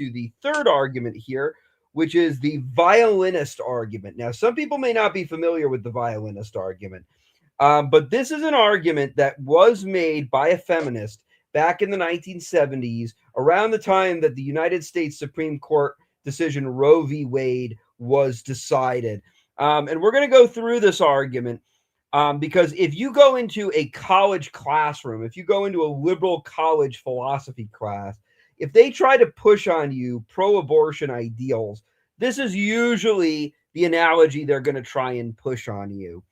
to the third argument here, which is the violinist argument. Now, some people may not be familiar with the violinist argument, but this is an argument that was made by a feminist back in the 1970s, around the time that the United States Supreme Court decision Roe v. Wade was decided. And we're going to go through this argument because if you go into a college classroom, if you go into a liberal college philosophy class, if they try to push on you pro-abortion ideals, this is usually the analogy they're going to try and push on you.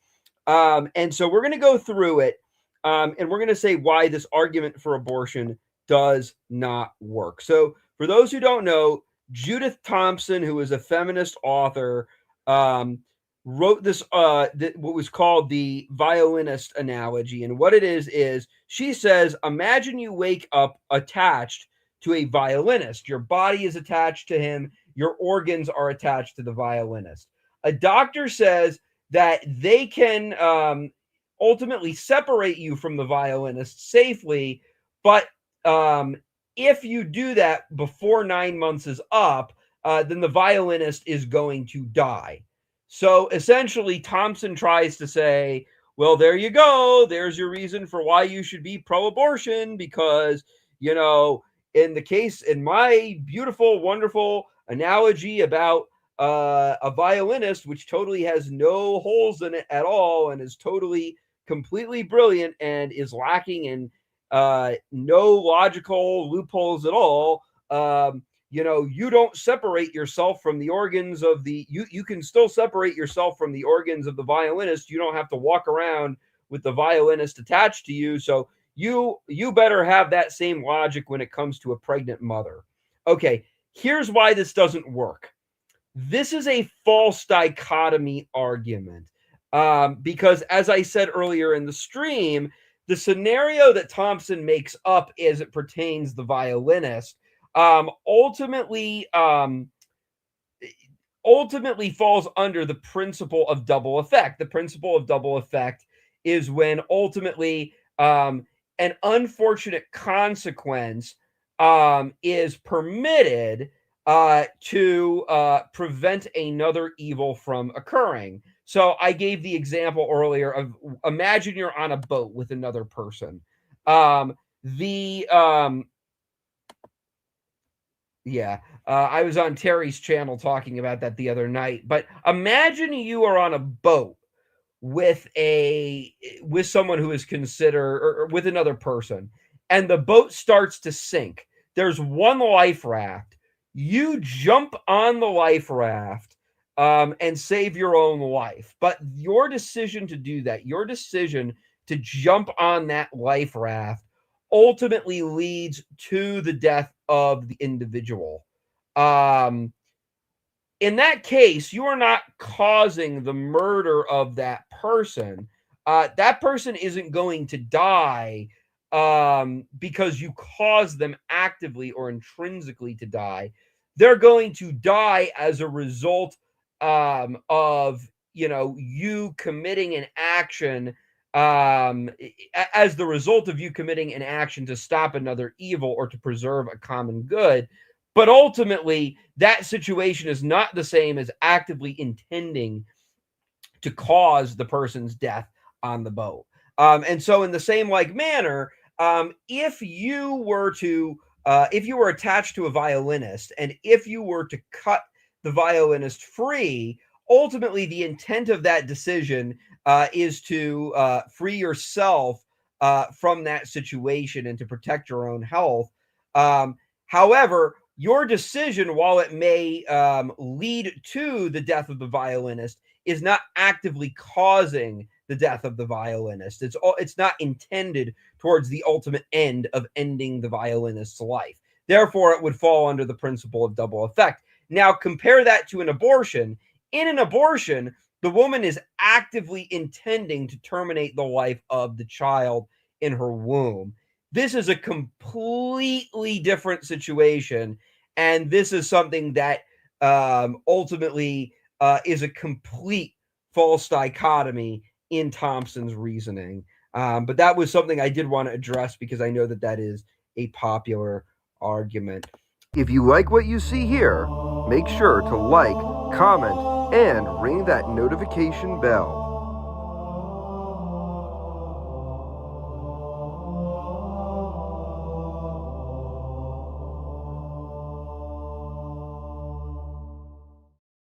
And so we're going to go through it, and we're going to say why this argument for abortion does not work. So for those who don't know, Judith Thompson, who is a feminist author, wrote this what was called the violinist analogy. And what it is she says, imagine you wake up attached to a violinist. Your body is attached to him. Your organs are attached to the violinist. A doctor says that they can ultimately separate you from the violinist safely, but if you do that before 9 months is up, then the violinist is going to die. So essentially, Thompson tries to say, well, there you go. There's your reason for why you should be pro-abortion, because, you know, in my beautiful, wonderful analogy about a violinist, which totally has no holes in it at all and is totally completely brilliant and is lacking in no logical loopholes at all, you don't separate yourself from the organs of you can still separate yourself from the organs of the violinist. You don't have to walk around with the violinist attached to you. So you better have that same logic when it comes to a pregnant mother. Okay, here's why this doesn't work. This is a false dichotomy argument, because as I said earlier in the stream, the scenario that Thompson makes up as it pertains the violinist ultimately falls under the principle of double effect. The principle of double effect is when ultimately an unfortunate consequence is permitted to prevent another evil from occurring. So I gave the example earlier of, imagine you're on a boat with another person. I was on Terry's channel talking about that the other night. But imagine you are on a boat with someone who is considered, or with another person, and the boat starts to sink. There's one life raft. You jump on the life raft and save your own life. But your decision to do that, your decision to jump on that life raft, ultimately leads to the death of the individual. In that case, you are not causing the murder of that person. That person isn't going to die because you cause them actively or intrinsically to die. They're going to die as a result of you committing an action, as the result of you committing an action to stop another evil or to preserve a common good. But ultimately, that situation is not the same as actively intending to cause the person's death on the boat. And so in the same like manner, if you were attached to a violinist, and if you were to cut the violinist free, ultimately the intent of that decision is to free yourself from that situation and to protect your own health. However, your decision, while it may lead to the death of the violinist, is not actively causing the death of the violinist. It's not intended towards the ultimate end of ending the violinist's life. Therefore, it would fall under the principle of double effect. Now, compare that to an abortion. In an abortion, the woman is actively intending to terminate the life of the child in her womb. This is a completely different situation, and this is something that ultimately is a complete false dichotomy in Thompson's reasoning. But that was something I did want to address because I know that is a popular argument. If you like what you see here, make sure to like, comment, and ring that notification bell.